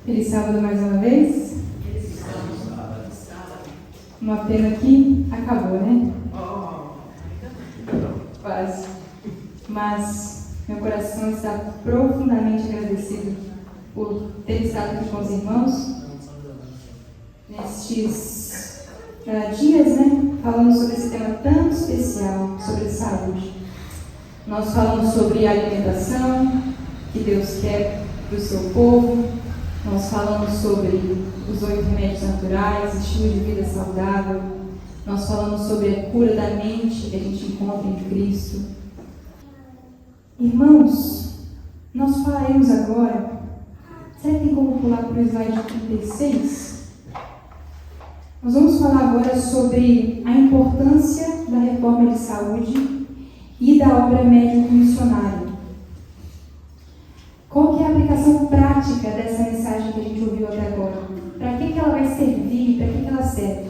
Feliz sábado mais uma vez. Uma pena que acabou, né? Quase. Mas meu coração está profundamente agradecido por ter estado aqui com os irmãos nestes dias, né? Falando sobre esse tema tão especial, sobre saúde. Nós falamos sobre alimentação que Deus quer para o seu povo. Nós falamos sobre os 8 remédios naturais, estilo de vida saudável. Nós falamos sobre a cura da mente que a gente encontra em Cristo. Irmãos, nós falaremos agora. Será que tem como pular para o slide 36? Nós vamos falar agora sobre a importância da reforma de saúde e da obra médico-missionária. Qual que é a aplicação prática dessa mensagem que a gente ouviu até agora? Para que ela vai servir? Para que ela serve?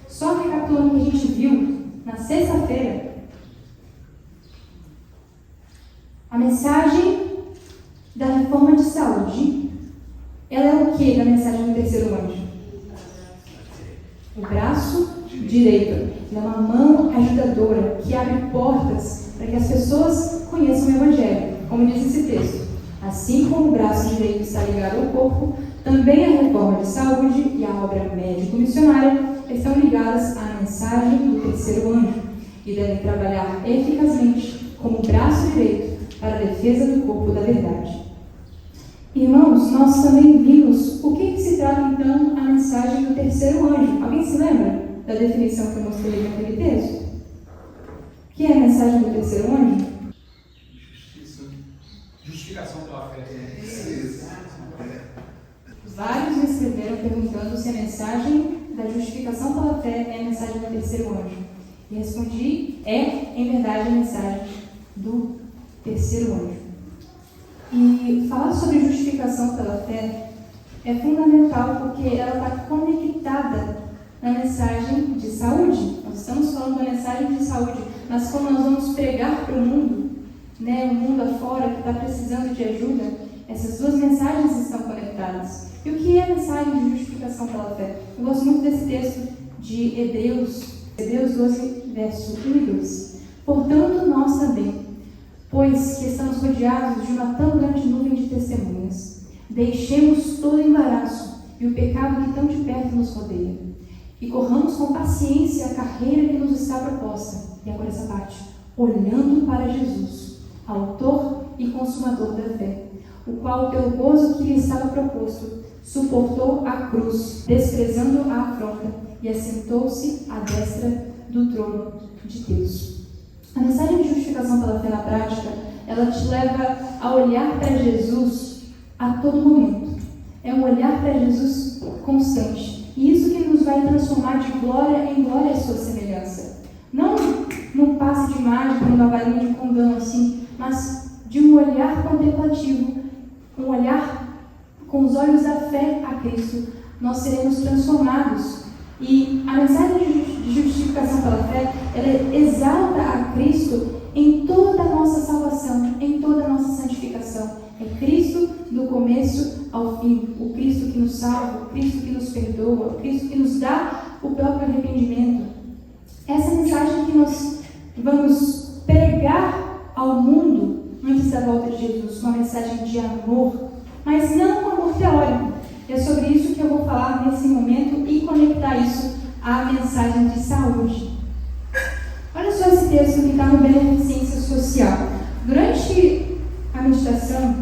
Só recapitulando o que a gente viu na sexta-feira. A mensagem da reforma de saúde, ela é o que da mensagem do terceiro anjo? O braço direito. Ela é uma mão ajudadora que abre portas para que as pessoas conheçam o Evangelho, como diz esse texto. Assim como o braço direito está ligado ao corpo, também a reforma de saúde e a obra médico-missionária estão ligadas à mensagem do terceiro anjo e devem trabalhar eficazmente como braço direito para a defesa do corpo da verdade. Irmãos, nós também vimos o que se trata então a mensagem do terceiro anjo. Alguém se lembra da definição que eu mostrei naquele texto? O que é a mensagem do terceiro anjo? Justificação pela fé. Vários me escreveram perguntando se a mensagem da justificação pela fé é a mensagem do terceiro anjo. E respondi, em verdade, a mensagem do terceiro anjo. E falar sobre justificação pela fé é fundamental porque ela está conectada na mensagem de saúde. Nós estamos falando da mensagem de saúde, mas como nós vamos pregar para o mundo, né, o mundo afora que está precisando de ajuda, essas duas mensagens estão conectadas. E o que é a mensagem de justificação pela fé? Eu gosto muito desse texto de Hebreus 12, verso 1 e 2. Portanto, nós também, pois que estamos rodeados de uma tão grande nuvem de testemunhas, deixemos todo embaraço e o pecado que tão de perto nos rodeia, e corramos com paciência a carreira que nos está proposta. E agora essa parte, olhando para Jesus, autor e consumador da fé, o qual, pelo gozo que lhe estava proposto, suportou a cruz, desprezando a afronta, e assentou-se à destra do trono de Deus. A mensagem de justificação pela fé na prática, ela te leva a olhar para Jesus a todo momento. É um olhar para Jesus constante. E isso que nos vai transformar de glória em glória a sua semelhança. Não num passe de mágica, numa varinha de condão assim, mas de um olhar contemplativo, um olhar com os olhos da fé a Cristo. Nós seremos transformados. E a mensagem de justificação pela fé, ela exalta a Cristo em toda a nossa salvação, em toda a nossa santificação. É Cristo do começo ao fim, o Cristo que nos salva, o Cristo que nos perdoa, o Cristo que nos dá o próprio arrependimento. Essa mensagem que nós vamos pregar ao mundo antes da volta de Jesus, uma mensagem de amor, mas não um amor teórico. É sobre isso que eu vou falar nesse momento e conectar isso à mensagem de saúde. Olha só esse texto que está no Beneficência Social. Durante a meditação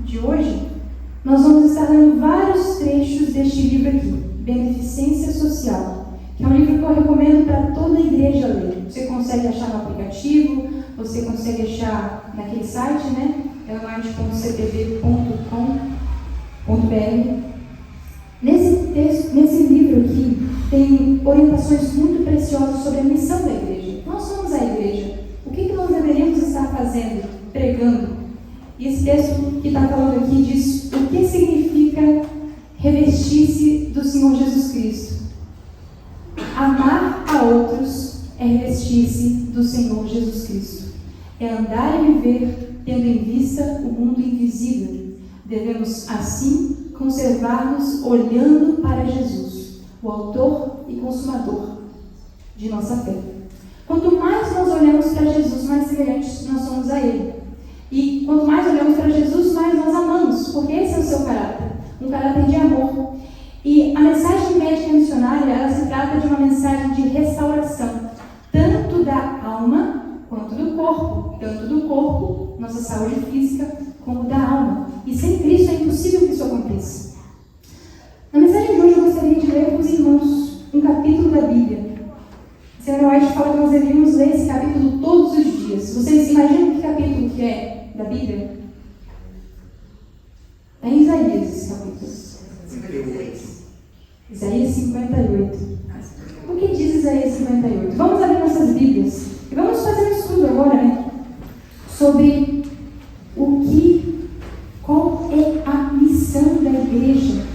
de hoje, nós vamos estar lendo vários trechos deste livro aqui, Beneficência Social, que é um livro que eu recomendo para toda a igreja ler. Você consegue achar no aplicativo, você consegue achar naquele site, né? elmart.cpv.com.br. Nesse livro aqui, tem orientações muito preciosas sobre a missão da igreja. Nós somos a igreja. O que nós deveríamos estar fazendo? Pregando. E esse texto que está falando aqui diz o que significa revestir-se do Senhor Jesus Cristo. Amar a outros é revestir-se do Senhor Jesus Cristo. É andar e viver tendo em vista o mundo invisível. Devemos, assim conservar-nos olhando para Jesus, o autor e consumador de nossa fé. Quanto mais nós olhamos para Jesus, mais semelhantes nós somos a Ele. E quanto mais olhamos para Jesus, mais nós amamos, porque esse é o seu caráter, um caráter de amor. E a mensagem médica missionária, ela se trata de uma mensagem de restauração, tanto da alma quanto do corpo. Tanto do corpo, nossa saúde física, como da alma. E sem Cristo é impossível que isso aconteça. Na mensagem de hoje eu gostaria de ler com os irmãos um capítulo da Bíblia. A senhora White fala que nós deveríamos ler esse capítulo todos os dias. Vocês imaginam que capítulo que é da Bíblia? É em Isaías esse capítulo. 58. Isaías 58. O que diz Isaías 58? Vamos abrir nossas Bíblias e vamos fazer um estudo agora, né? Sobre qual é a missão da igreja.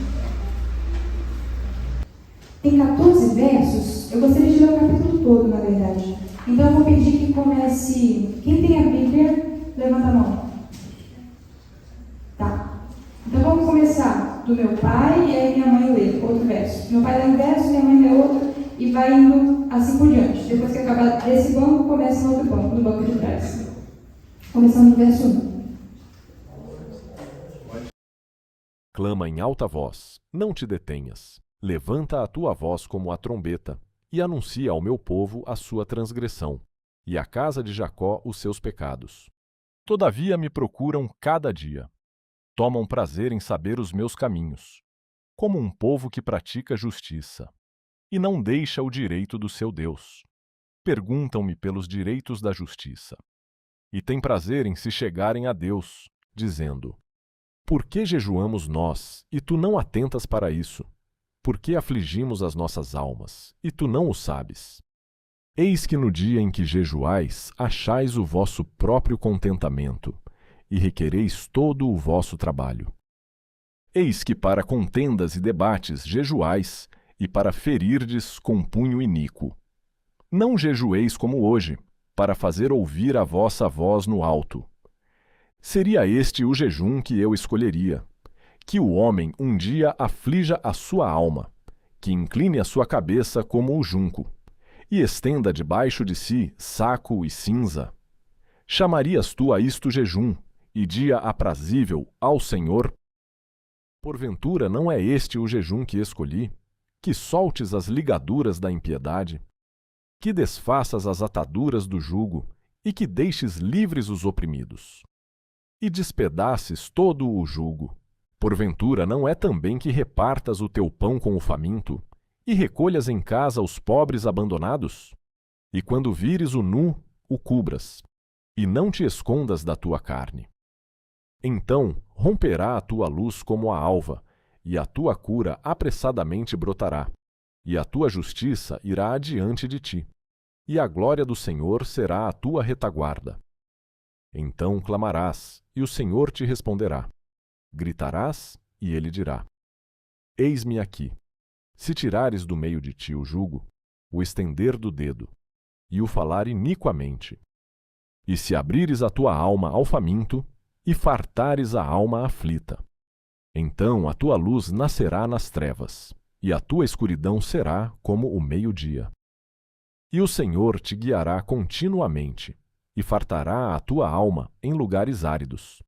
Tem 14 versos. Eu gostaria de ler o capítulo todo, na verdade. Então eu vou pedir que comece. Quem tem a Bíblia, levanta a mão. Tá. Então vamos começar do meu pai e aí minha mãe lê outro verso. Meu pai lê um verso, minha mãe lê outro e vai indo assim por diante. Depois que acabar desse banco, começa no outro banco, no banco de trás. Começando no verso 1. Clama em alta voz, não te detenhas. Levanta a tua voz como a trombeta, e anuncia ao meu povo a sua transgressão, e à casa de Jacó os seus pecados. Todavia me procuram cada dia. Tomam prazer em saber os meus caminhos, como um povo que pratica justiça, e não deixa o direito do seu Deus. Perguntam-me pelos direitos da justiça. E têm prazer em se chegarem a Deus, dizendo: por que jejuamos nós, e tu não atentas para isso? Por que afligimos as nossas almas, e tu não o sabes? Eis que no dia em que jejuais, achais o vosso próprio contentamento, e requereis todo o vosso trabalho. Eis que para contendas e debates jejuais, e para ferirdes com punho iníquo. Não jejueis como hoje, para fazer ouvir a vossa voz no alto. Seria este o jejum que eu escolheria: que o homem um dia aflija a sua alma, que incline a sua cabeça como o junco, e estenda debaixo de si saco e cinza. Chamarias tu a isto jejum, e dia aprazível ao Senhor? Porventura não é este o jejum que escolhi? Que soltes as ligaduras da impiedade, que desfaças as ataduras do jugo, e que deixes livres os oprimidos, e despedaces todo o jugo. Porventura não é também que repartas o teu pão com o faminto, e recolhas em casa os pobres abandonados? E quando vires o nu, o cubras, e não te escondas da tua carne. Então romperá a tua luz como a alva, e a tua cura apressadamente brotará, e a tua justiça irá adiante de ti, e a glória do Senhor será a tua retaguarda. Então clamarás, e o Senhor te responderá. Gritarás, e ele dirá: eis-me aqui. Se tirares do meio de ti o jugo, o estender do dedo, e o falar iniquamente, e se abrires a tua alma ao faminto, e fartares a alma aflita, então a tua luz nascerá nas trevas, e a tua escuridão será como o meio-dia. E o Senhor te guiará continuamente, e fartará a tua alma em lugares áridos,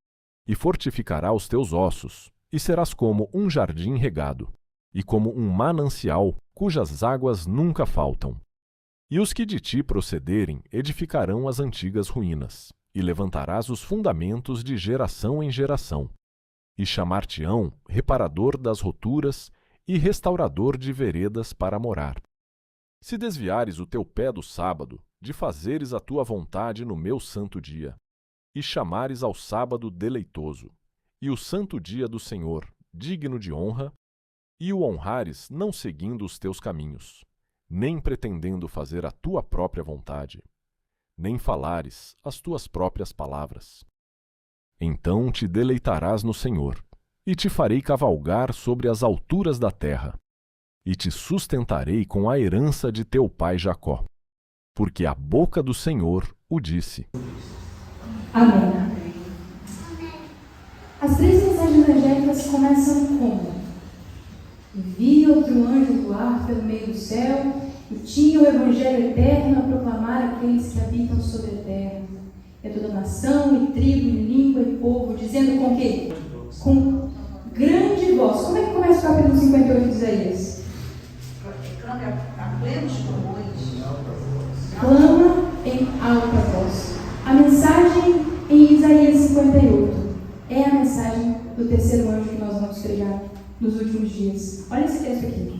e fortificará os teus ossos, e serás como um jardim regado, e como um manancial cujas águas nunca faltam. E os que de ti procederem edificarão as antigas ruínas, e levantarás os fundamentos de geração em geração, e chamar-te-ão reparador das roturas e restaurador de veredas para morar. Se desviares o teu pé do sábado, de fazeres a tua vontade no meu santo dia, e chamares ao sábado deleitoso, e o santo dia do Senhor digno de honra, e o honrares não seguindo os teus caminhos, nem pretendendo fazer a tua própria vontade, nem falares as tuas próprias palavras. Então te deleitarás no Senhor, e te farei cavalgar sobre as alturas da terra, e te sustentarei com a herança de teu pai Jacó, porque a boca do Senhor o disse. Amém. As 3 mensagens angélicas começam como? Vi outro anjo voar pelo meio do céu e tinha o evangelho eterno a proclamar àqueles que habitam sobre a terra. É toda nação, e tribo, e língua, e povo, dizendo com quê? Com grande voz. Como é que começa o capítulo 58 de Isaías? Clame a plenos pulmões. Clama em alta voz. A mensagem em Isaías 58 é a mensagem do terceiro anjo que nós vamos pregar nos últimos dias. Olha esse texto aqui.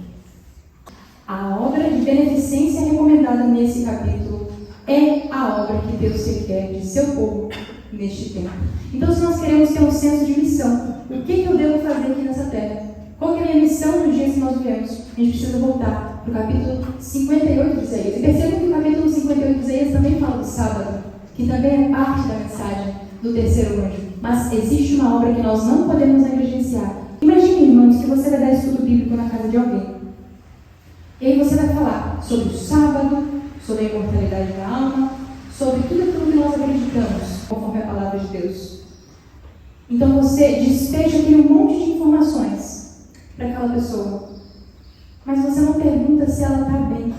A obra de beneficência recomendada nesse capítulo é a obra que Deus requer de seu povo neste tempo. Então, se nós queremos ter um senso de missão, o que eu devo fazer aqui nessa terra? Qual que é a minha missão nos dias que nós vivemos? A gente precisa voltar para o capítulo 58 de Isaías. E percebam que o capítulo 58 de Isaías também fala do sábado, que também é parte da mensagem do terceiro anjo. Mas existe uma obra que nós não podemos negligenciar. Imagine, irmãos, que você vai dar estudo bíblico na casa de alguém. E aí você vai falar sobre o sábado, sobre a imortalidade da alma, sobre tudo aquilo que nós acreditamos, conforme a palavra de Deus. Então você despeja aquele monte de informações para aquela pessoa. Mas você não pergunta se ela está bem.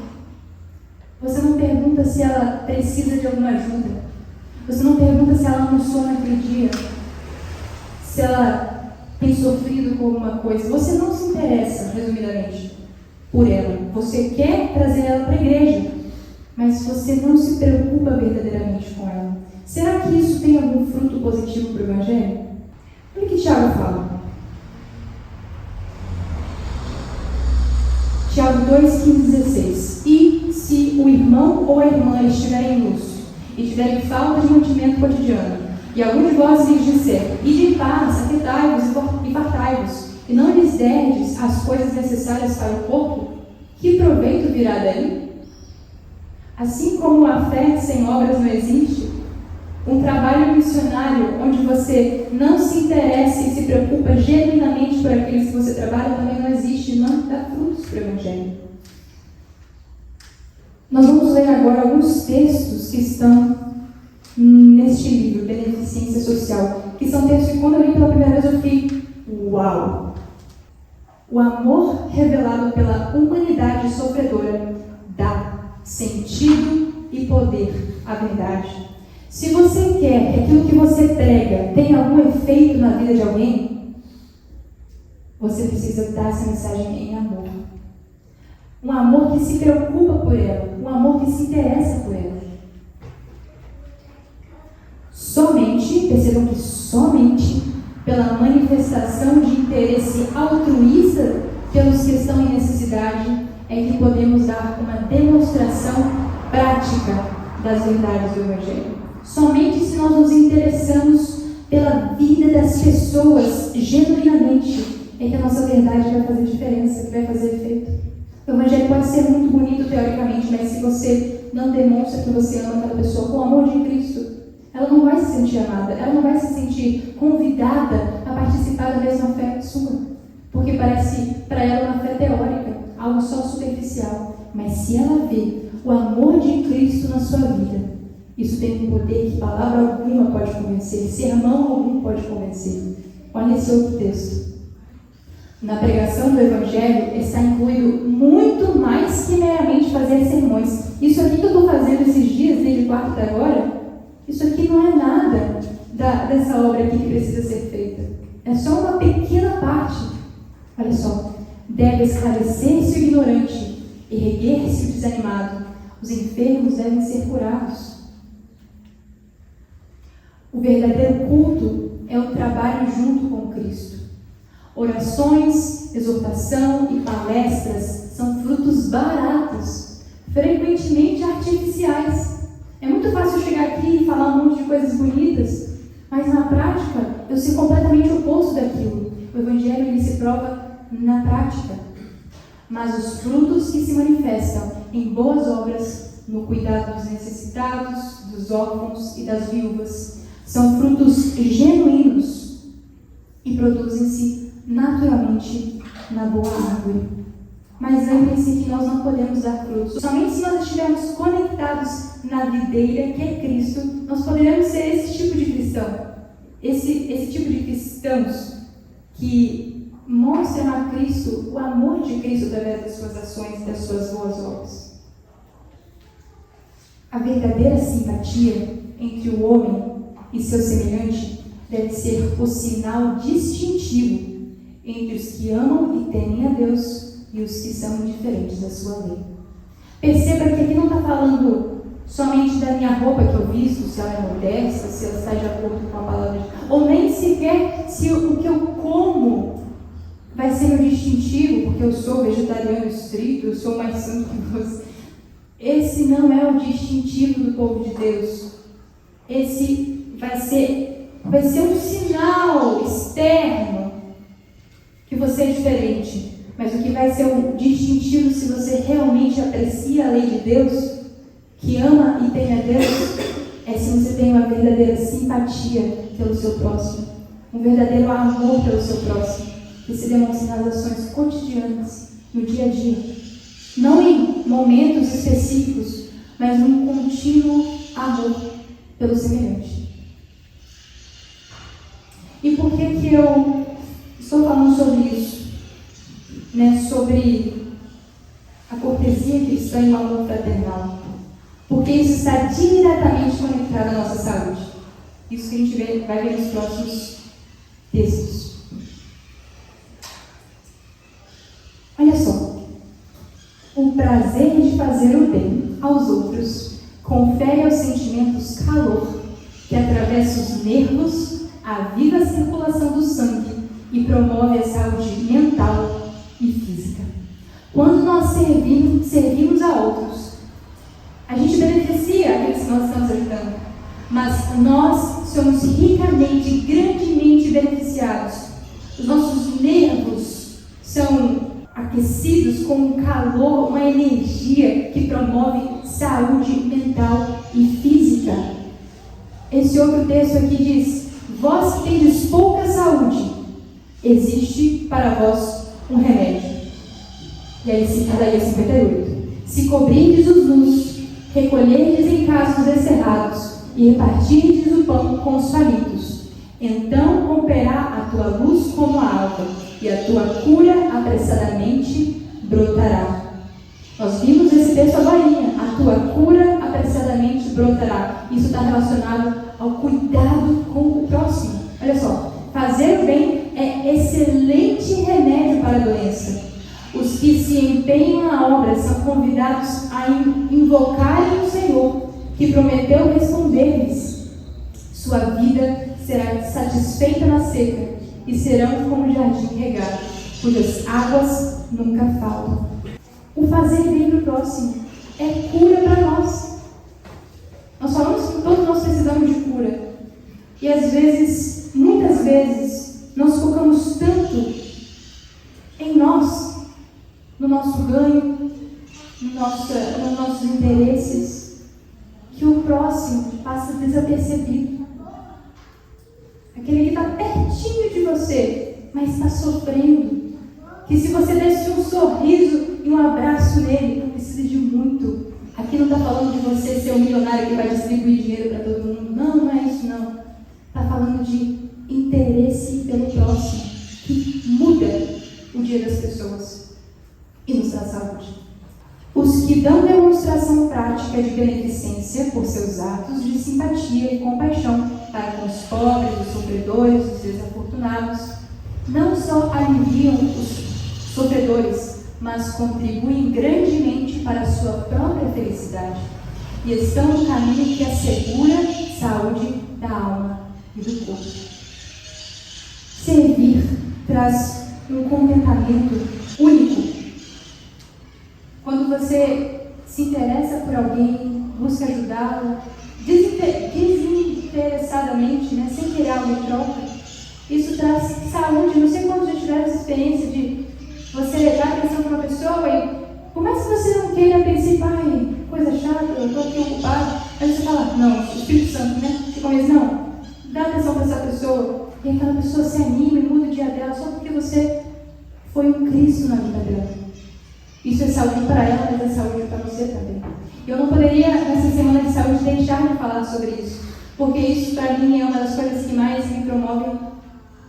Você não pergunta se ela precisa de alguma ajuda. Você não pergunta se ela almoçou naquele dia. Se ela tem sofrido com alguma coisa. Você não se interessa, resumidamente, por ela. Você quer trazer ela para a igreja, mas você não se preocupa verdadeiramente com ela. Será que isso tem algum fruto positivo para o Evangelho? Olha o que Tiago fala. Tiago 2, 15, 16. E se o irmão ou a irmã estiverem em luxo e tiverem falta de mantimento cotidiano, e algum de vós lhes disser, ide em paz, aquietai-vos e fartai-vos, e não lhes derdes as coisas necessárias para o corpo, que proveito virá daí? Assim como a fé sem obras não existe, um trabalho missionário onde você não se interessa e se preocupa genuinamente por aqueles que você trabalha também não existe, não dá frutos para o Evangelho. Nós vamos ler agora alguns textos que estão neste livro, Beneficência Social, que são textos que quando eu li pela primeira vez eu fiquei, uau! O amor revelado pela humanidade sofredora dá sentido e poder à verdade. Se você quer que aquilo que você prega tenha algum efeito na vida de alguém, você precisa dar essa mensagem em amor. Um amor que se preocupa por ela, um amor que se interessa por ela. Somente, percebam que somente pela manifestação de interesse altruísta pelos que estão em necessidade é que podemos dar uma demonstração prática das verdades do Evangelho. Somente se nós nos interessamos pela vida das pessoas genuinamente é que a nossa verdade vai fazer diferença, que vai fazer efeito. O Evangelho pode ser muito bonito teoricamente, mas se você não demonstra que você ama aquela pessoa com o amor de Cristo, ela não vai se sentir amada, ela não vai se sentir convidada a participar da mesma fé sua, porque parece para ela uma fé teórica, algo só superficial. Mas se ela vê o amor de Cristo na sua vida, isso tem um poder que palavra alguma pode convencer, sermão algum pode convencer. Olha esse outro texto. Na pregação do Evangelho está incluído muito mais que meramente fazer sermões. Isso aqui que eu estou fazendo esses dias, desde quarta até agora, isso aqui não é nada dessa obra aqui que precisa ser feita. É só uma pequena parte. Olha só. Deve esclarecer-se o ignorante, erguer-se o desanimado. Os enfermos devem ser curados. O verdadeiro culto é o trabalho junto com Cristo. Orações, exortação e palestras são frutos baratos, frequentemente artificiais. É muito fácil chegar aqui e falar um monte de coisas bonitas, mas na prática eu sei completamente o oposto daquilo. O Evangelho ele se prova na prática. Mas os frutos que se manifestam em boas obras, no cuidado dos necessitados, dos órfãos e das viúvas, são frutos genuínos e produzem-se naturalmente na boa árvore. Mas lembrem-se que nós não podemos dar frutos. Somente se nós estivermos conectados na videira que é Cristo, nós poderemos ser esse tipo de cristão. esse tipo de cristãos que mostram a Cristo, o amor de Cristo através das suas ações, das suas boas obras. A verdadeira simpatia entre o homem e seu semelhante deve ser o sinal distintivo entre os que amam e temem a Deus e os que são indiferentes da sua lei. Perceba que aqui não está falando somente da minha roupa que eu visto, se ela é modesta, se ela está de acordo com a palavra de Deus, ou nem sequer se o que eu como vai ser meu distintivo, porque eu sou vegetariano estrito, eu sou mais santo que você. Esse não é o distintivo do povo de Deus. Esse vai ser um sinal externo que você é diferente. Mas o que vai ser o distintivo, se você realmente aprecia a lei de Deus, que ama e teme a Deus, é se você tem uma verdadeira simpatia pelo seu próximo, um verdadeiro amor pelo seu próximo, que se demonstra nas ações cotidianas, no dia a dia. Não em momentos específicos, mas num contínuo amor pelo semelhante. E por que eu estou falando sobre isso? Sobre a cortesia cristã e o amor fraternal. Porque isso está diretamente conectado à nossa saúde. Isso que a gente vai ver nos próximos textos. Olha só. O prazer de fazer o bem aos outros confere aos sentimentos calor que atravessa os nervos, aviva a circulação do sangue e promove a saúde mental e física. Quando nós servimos a outros, a gente beneficia aqueles que nós estamos ajudando, mas nós somos ricamente, grandemente beneficiados. Os nossos nervos são aquecidos com um calor, uma energia que promove saúde mental e física. Esse outro texto aqui diz: vós que tendes pouca saúde, existe para vós um remédio. E aí, Isaías 58. Se cobrirdes os nus, recolherdes em cascos descerrados e repartirdes o pão com os famintos, então romperá a tua luz como a alva, e a tua cura apressadamente brotará. Nós vimos esse texto agora. A tua cura apressadamente brotará. Isso está relacionado ao cuidado com o próximo. Olha só, fazer o bem é excelente remédio para a doença. Os que se empenham na obra são convidados a invocarem o Senhor, que prometeu responder-lhes. Sua vida será satisfeita na seca, e serão como um jardim regado, cujas águas nunca faltam. O fazer bem para o próximo é cura para nós. Nós falamos que todos nós precisamos de cura. E às vezes, muitas vezes, nós focamos tanto em nós, no nosso ganho, nos nossos interesses, que o próximo passa desapercebido. Aquele que está pertinho de você, mas está sofrendo. Que se você desse um sorriso e um abraço nele, não precisa de muito. Aqui não está falando de você ser um milionário que vai distribuir dinheiro para todo mundo. Não é isso não. Está falando de interesse pelo próximo, que muda o dia das pessoas e nos dá saúde. Os que dão demonstração prática de beneficência por seus atos de simpatia e compaixão para com os pobres, os sofredores, os desafortunados, não só aliviam os sofredores, mas contribuem grandemente para a sua própria felicidade e estão no caminho que assegura saúde da alma e do corpo. Servir traz um contentamento único. Quando você se interessa por alguém, busca ajudá-lo desinteressadamente, sem querer algo em troca, isso traz saúde. Não sei quantos já tiveram essa experiência de você dar atenção para uma pessoa e, por mais que você não queira pensar, coisa chata, eu estou aqui ocupado, aí você fala, não, o Espírito Santo, Você começa, não, dá atenção para essa pessoa, e aquela pessoa se anima e muda o dia dela só porque você foi um Cristo na vida dela. Isso é saúde para ela, mas é saúde para você também. Eu não poderia, nessa semana de saúde, deixar de falar sobre isso. porque isso para mim é uma das coisas que mais me promovem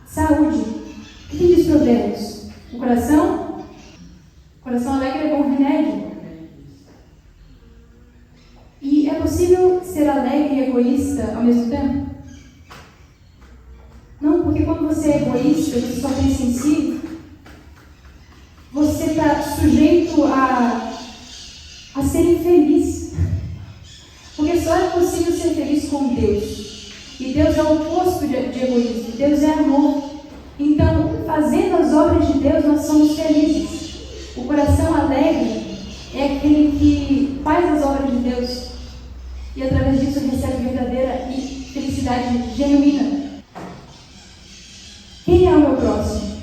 saúde. O que diz Provérbios? O coração alegre é bom remédio. E é possível ser alegre e egoísta ao mesmo tempo? Não, porque quando você é egoísta, você só pensa em si, você está sujeito a ser infeliz. Porque só é possível ser feliz com Deus. E Deus é o oposto de egoísmo. Deus é amor. Então, fazendo as obras de Deus, nós somos felizes. O coração alegre é aquele que faz as obras de Deus e através disso recebe verdadeira e felicidade genuína. Quem é o meu próximo?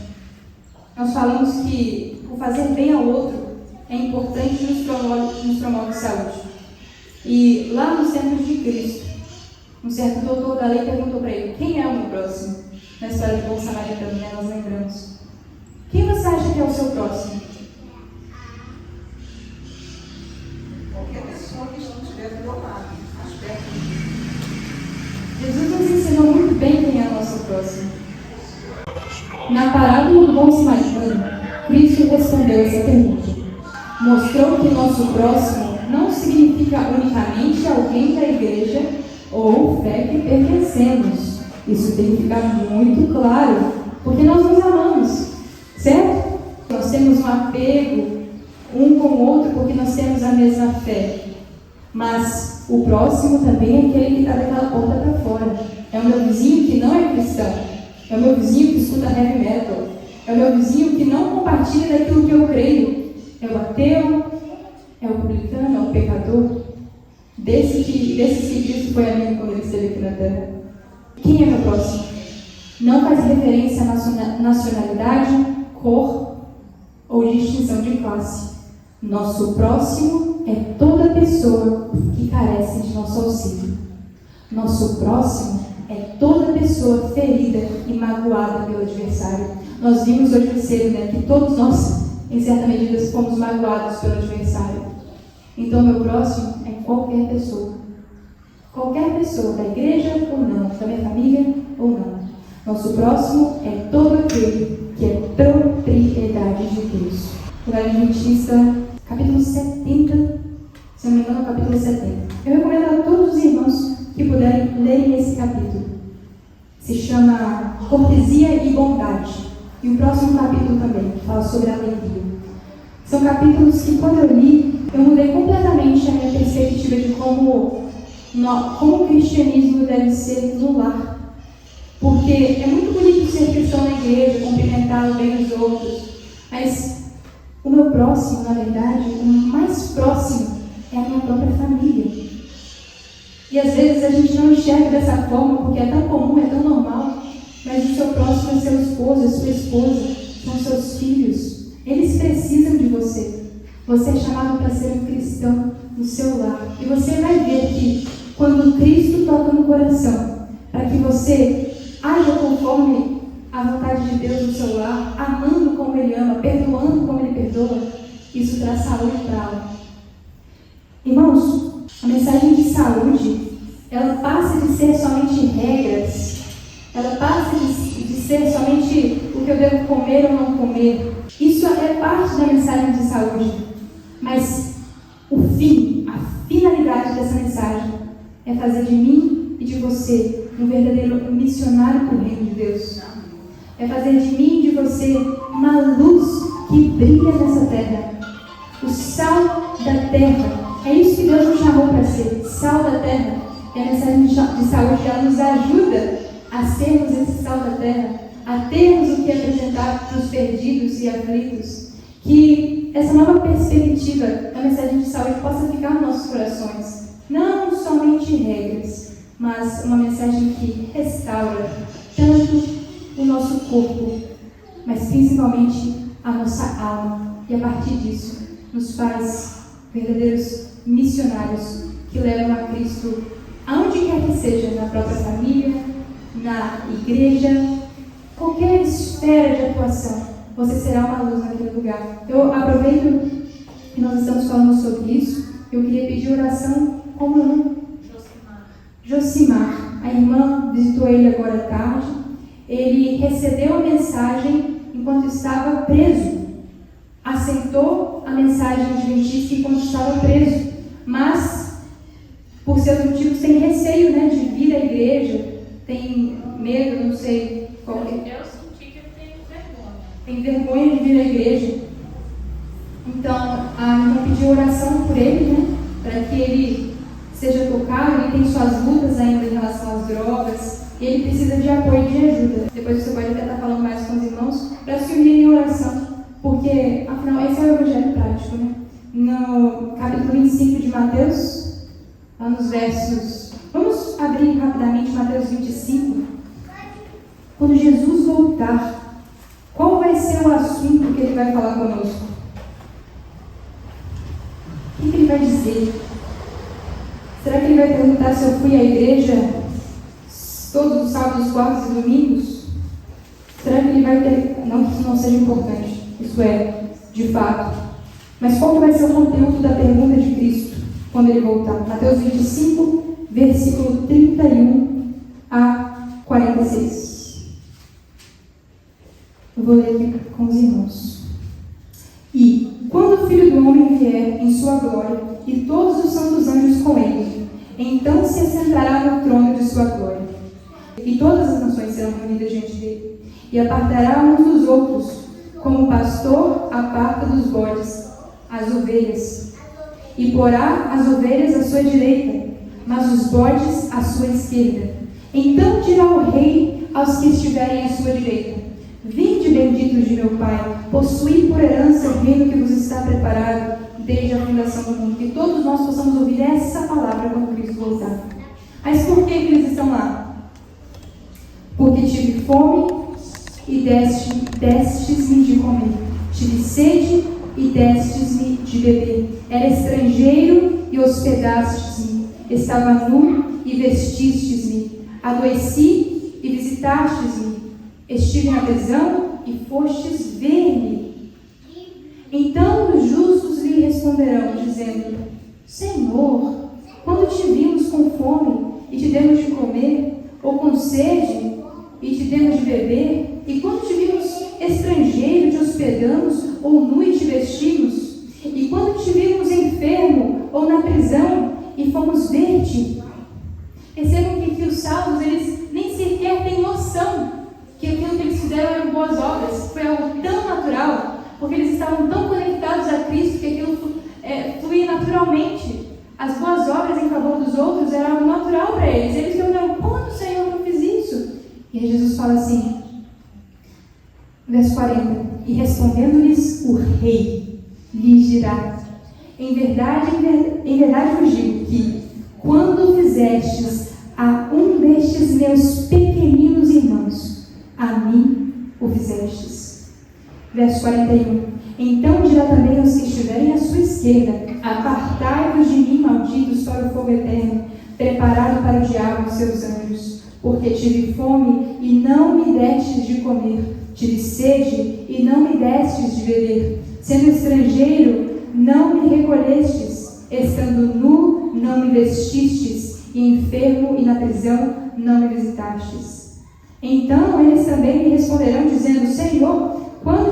Nós falamos que o fazer bem ao outro é importante e nos promove saúde. E lá nos tempos de Cristo, um certo doutor da lei perguntou para ele: quem é o meu próximo? Na história de bom samaritano, né, nós lembramos. Quem você acha que é o seu próximo? Qualquer pessoa que estiver do meu lado, aspecto de Jesus nos ensinou muito bem quem é o nosso próximo. Na parábola do bom samaritano, Cristo respondeu essa pergunta. Mostrou que nosso próximo não significa unicamente alguém da igreja ou fé que pertencemos. Isso tem que ficar muito claro, porque nós nos amamos, certo? Nós temos um apego um com o outro porque nós temos a mesma fé. Mas o próximo também é aquele que está daquela porta para fora. É o meu vizinho que não é cristão. É o meu vizinho que escuta heavy metal. É o meu vizinho que não compartilha daquilo que eu creio. É o ateu, é o publicano, é o pecador. Desses que Cristo foi amigo quando ele esteve aqui na terra. Quem é meu próximo? Não faz referência à nacionalidade, cor ou distinção de classe. Nosso próximo é toda pessoa que carece de nosso auxílio. Nosso próximo é toda pessoa ferida e magoada pelo adversário. Nós vimos hoje cedo, né, que todos nós, em certa medida, fomos magoados pelo adversário. Então, meu próximo é qualquer pessoa. Qualquer pessoa, da igreja ou não, da minha família ou não. Nosso próximo é todo aquele que é propriedade de Deus. Lugar Adventista, capítulo 70, se não me engano, capítulo 70. Eu recomendo a todos os irmãos que puderem lerem esse capítulo. Se chama Cortesia e Bondade. E o próximo capítulo também, que fala sobre alegria. São capítulos que, quando eu li, eu mudei completamente a minha perspectiva de como o cristianismo deve ser no lar. Porque é muito bonito ser cristão na igreja, cumprimentar bem os outros, mas o meu próximo, na verdade, o mais próximo é a minha própria família. E às vezes a gente não enxerga dessa forma porque é tão comum, é tão normal, mas o seu próximo é seu esposo, é sua esposa, são seus filhos. Eles precisam de você. Você é chamado para ser um cristão no seu lar. E você vai ver que quando Cristo toca no coração, para que você haja conforme a vontade de Deus no seu lar, amando como Ele ama, perdoando como Ele perdoa, isso traz saúde para a alma. Irmãos, a mensagem de saúde, ela passa de ser somente regras, ela passa de ser somente o que eu devo comer ou não comer. Isso é parte da mensagem de saúde, mas o fim, a finalidade dessa mensagem é fazer de mim e de você um verdadeiro missionário para o reino de Deus. É fazer de mim e de você uma luz que brilha nessa terra. O sal da terra. É isso que Deus nos chamou para ser. Sal da terra. E a mensagem de saúde, ela nos ajuda a sermos esse sal da terra. A termos o que apresentar para os perdidos e aflitos. Que essa nova perspectiva da mensagem de saúde possa ficar nos nossos corações. Não somente regras, mas uma mensagem que restaura tanto o nosso corpo, mas principalmente a nossa alma. E a partir disso, nos faz verdadeiros missionários que levam a Cristo aonde quer que seja, na própria família, na igreja, qualquer esfera de atuação. Você será uma luz naquele lugar. Eu aproveito que nós estamos falando sobre isso. Eu queria pedir oração como Josimar. a irmã visitou ele agora à tarde. Ele recebeu a mensagem enquanto estava preso. Aceitou a mensagem adventista enquanto estava preso. Mas, por seus motivos, tem receio, né, de vir à igreja. Tem medo, não sei qual é. Eu senti que ele tem vergonha. Tem vergonha de vir à igreja. Então, a irmã pediu oração por ele, né, para que ele seja tocado. Ele tem suas lutas ainda em relação às drogas. E ele precisa de apoio e de ajuda. Depois você pode até estar falando mais com os irmãos para se unirem em oração. Porque, afinal, esse é o evangelho prático, né? No capítulo 25 de Mateus, lá nos versos... Vamos abrir rapidamente Mateus 25. Quando Jesus voltar, qual vai ser o assunto que ele vai falar conosco? O que ele vai dizer? Será que ele vai perguntar se eu fui à igreja todos os sábados, quartos e domingos? Será que ele vai ter... Não que isso não seja importante, isso é, de fato. Mas qual que vai ser o conteúdo da pergunta de Cristo quando ele voltar? Mateus 25, versículo 31 a 46. Eu vou ler aqui com os irmãos. E, quando o Filho do Homem vier em sua glória, e todos os santos anjos com ele, então se assentará no trono de sua glória. E todas as nações serão reunidas diante dele, e apartará uns dos outros, como o pastor aparta dos bodes as ovelhas, e porá as ovelhas à sua direita, mas os bodes à sua esquerda. Então dirá o rei aos que estiverem à sua direita: Vinde, benditos de meu Pai, possuí por herança o reino que vos está preparado desde a fundação do mundo. Que todos nós possamos ouvir essa palavra quando Cristo voltar. Mas por que eles estão lá? Porque tive fome e destes-me de comer. Tive sede e destes-me de beber. Era estrangeiro e hospedastes-me. Estava nu e vestistes-me. Adoeci e visitastes-me. Estive na prisão e fostes ver-me. Então os justos lhe responderão, dizendo: Senhor, quando te vimos com fome e te demos de comer, ou com sede e te demos de beber? E quando te vimos estrangeiro, te hospedamos, ou nu e te vestimos? E quando te vimos enfermo ou na prisão e fomos ver-te? Percebam que os salvos, eles nem sequer têm noção que aquilo que eles fizeram eram boas obras. Foi algo tão natural, porque eles estavam tão conectados a Cristo que aquilo fluía naturalmente. As boas obras em favor dos outros eram algo natural para eles. Eles perguntaram: quando, Senhor, eu fiz isso? E aí Jesus fala assim, verso 40: E respondendo-lhes o rei, lhes dirá: em verdade vos digo que, quando fizestes a um destes meus pequeninos irmãos, a mim o fizestes. Verso 41: Então dirá também aos que estiverem à sua esquerda: Apartai-vos de mim, malditos, para o fogo eterno, preparado para o diabo e seus anjos. Porque tive fome e não me destes de comer, tive sede e não me destes de beber, sendo estrangeiro, não me recolhestes, estando nu, não me vestistes, e enfermo e na prisão, não me visitastes. Então eles também me responderão, dizendo: Senhor, quando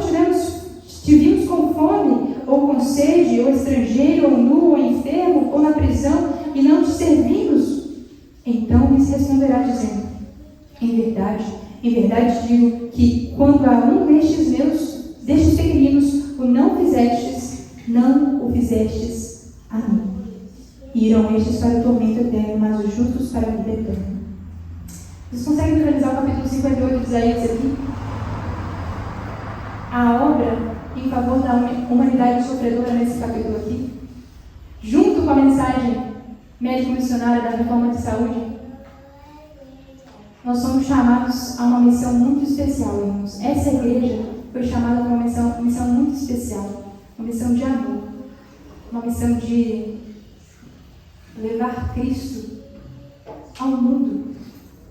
te vimos com fome, ou com sede, ou estrangeiro, ou nu, ou enfermo, ou na prisão, e não te servimos? Então lhes responderá, dizendo: em verdade digo que, quando a um destes pequeninos, o não fizestes, não o fizestes a mim. E irão estes para o tormento eterno, mas os justos para a vida eterna. Vocês conseguem visualizar o capítulo 58 de Isaías aqui? A obra em favor da humanidade sofredora nesse capítulo aqui, junto com a mensagem médico-missionária da reforma de saúde, nós somos chamados a uma missão muito especial, irmãos. Essa igreja foi chamada para uma missão muito especial, uma missão de amor, uma missão de levar Cristo ao mundo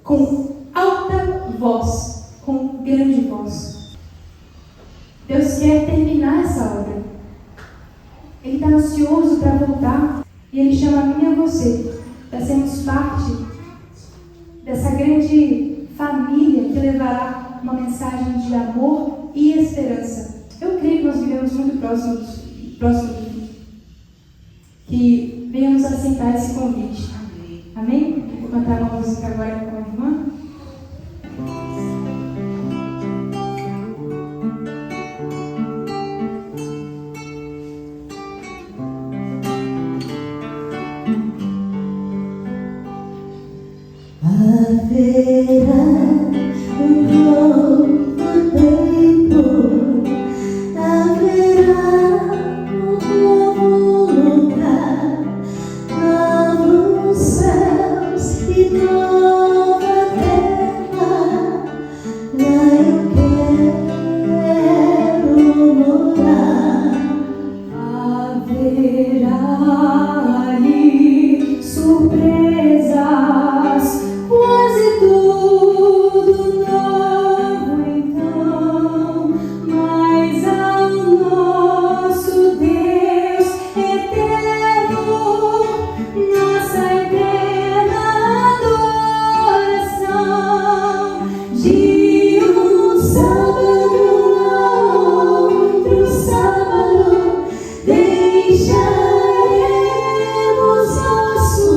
com alta voz, com grande voz. Deus quer terminar essa obra. Ele está ansioso para voltar e Ele chama a mim e a você para sermos parte dessa grande família que levará uma mensagem de amor e esperança. Eu creio que nós vivemos muito próximo do fim. Que venhamos aceitar esse convite. Amém? Vou cantar uma música agora com a irmã. Haverá um novo tempo, haverá um novo lugar, novos céus e nova terra. Lá eu quero morar. Haverá ali surpresas, quase tudo novo então, mas ao nosso Deus eterno, nossa eterna adoração. De um sábado a outro sábado, deixaremos nosso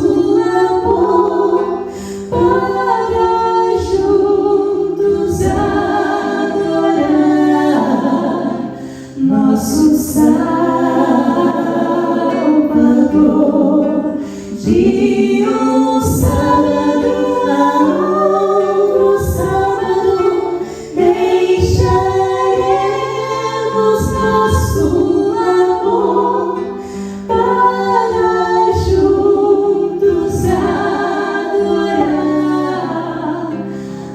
amor para juntos adorar nosso Salvador. De um sábado a outro sábado, deixaremos nosso amor para juntos adorar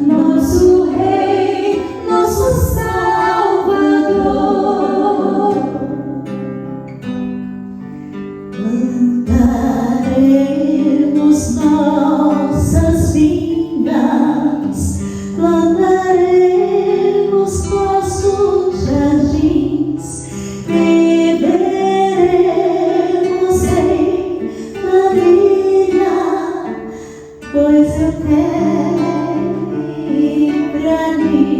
nosso Rei, nosso Salvador. Plantaremos nossas vinhas, plantaremos nossos jardins, viveremos em família, pois eu tenho pra mim.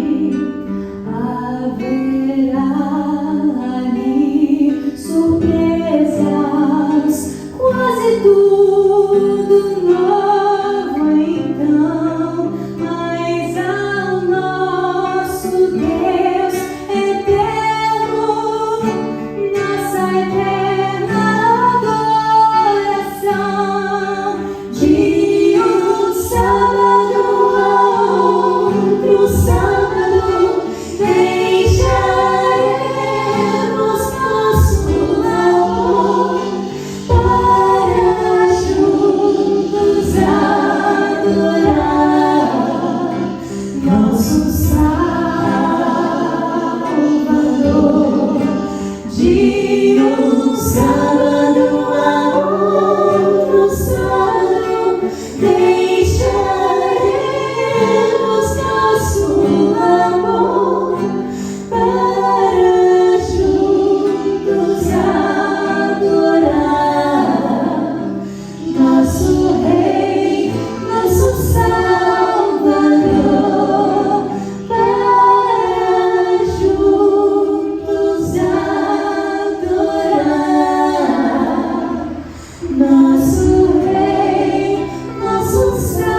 Haverá ali surpresas, quase tudo novo então, mas ao nosso Deus eterno, nossa eterna adoração. De um sábado a outro sábado, deixaremos nosso amor para juntos adorar nosso Salvador. De um sábado a outro sábado, deixaremos nosso amor para juntos adorar nosso Rei, nosso Salvador, para juntos adorar nosso Rei, nosso Salvador.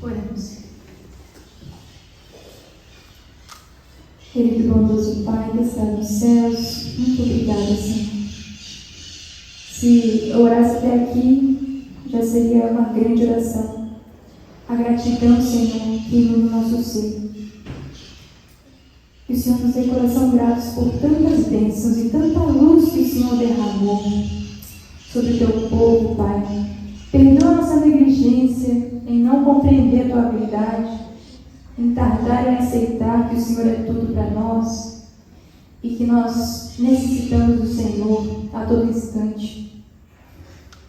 Oremos. Querido e bondoso Pai que está nos céus, muito obrigada, Senhor. Se eu orasse até aqui, já seria uma grande oração. A gratidão, Senhor, que inunda o nosso ser. Que o Senhor nos dê coração gratos por tantas bênçãos e tanta luz que o Senhor derramou sobre o teu povo, Pai. Perdoa nossa negligência em não compreender a tua habilidade, em tardar em aceitar que o Senhor é tudo para nós e que nós necessitamos do Senhor a todo instante.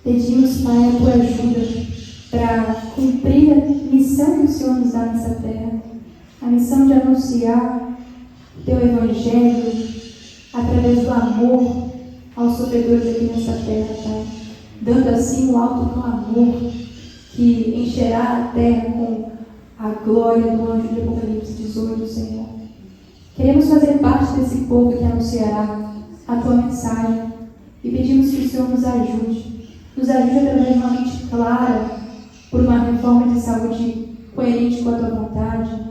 Pedimos, Pai, a tua ajuda para cumprir a missão que o Senhor nos dá nessa terra, a missão de anunciar o teu Evangelho através do amor aos sofredores aqui nessa terra, Pai. Dando assim um alto clamor que encherá a terra com a glória do anjo de Apocalipse 18, Senhor. Queremos fazer parte desse povo que anunciará a Tua mensagem e pedimos que o Senhor nos ajude através de uma mente clara por uma reforma de saúde coerente com a Tua vontade,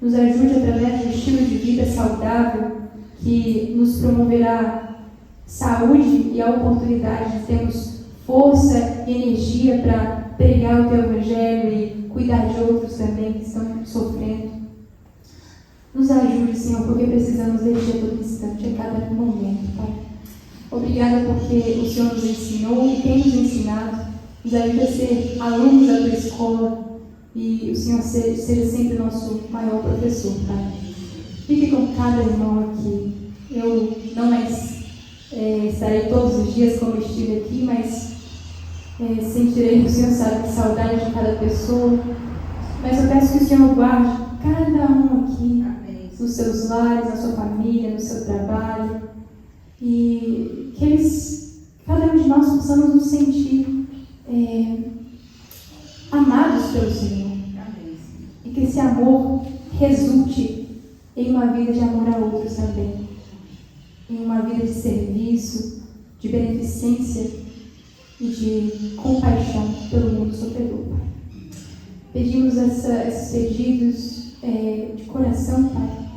nos ajude através de um estilo de vida saudável que nos promoverá saúde e a oportunidade de termos força e energia para pregar o Teu Evangelho e cuidar de outros também que estão sofrendo. Nos ajude, Senhor, porque precisamos de Ti a todo instante, a cada momento, Pai. Obrigada porque o Senhor nos ensinou e tem nos ensinado. Nos ajuda a ser alunos da Tua escola e o Senhor seja sempre o nosso maior professor, Pai. Fique com cada irmão aqui. Eu não mais estarei todos os dias como estive aqui, mas sentirei, o Senhor sabe, saudade de cada pessoa. Mas eu peço que o Senhor guarde cada um aqui, nos seus lares, na sua família, no seu trabalho, e que cada um de nós possamos nos sentir amados pelo Senhor. E que esse amor resulte em uma vida de amor a outros também, em uma vida de serviço, de beneficência e de compaixão pelo mundo sofredor, Pai. Pedimos esses pedidos de coração, Pai.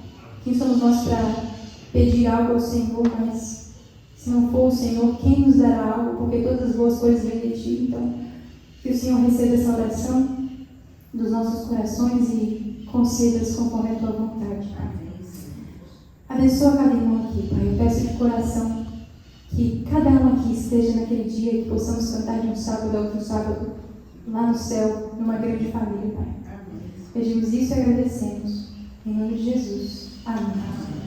Quem somos nós para pedir algo ao Senhor, mas se não for o Senhor, quem nos dará algo? Porque todas as boas coisas vêm de Ti. Então, que o Senhor receba essa oração dos nossos corações e conceda-as conforme a Tua vontade. Abençoa cada irmão aqui, Pai. Eu peço de coração que cada um aqui esteja naquele dia que possamos cantar de um sábado a outro sábado, lá no céu, numa grande família, Pai. Pedimos isso e agradecemos. Em nome de Jesus. Amém.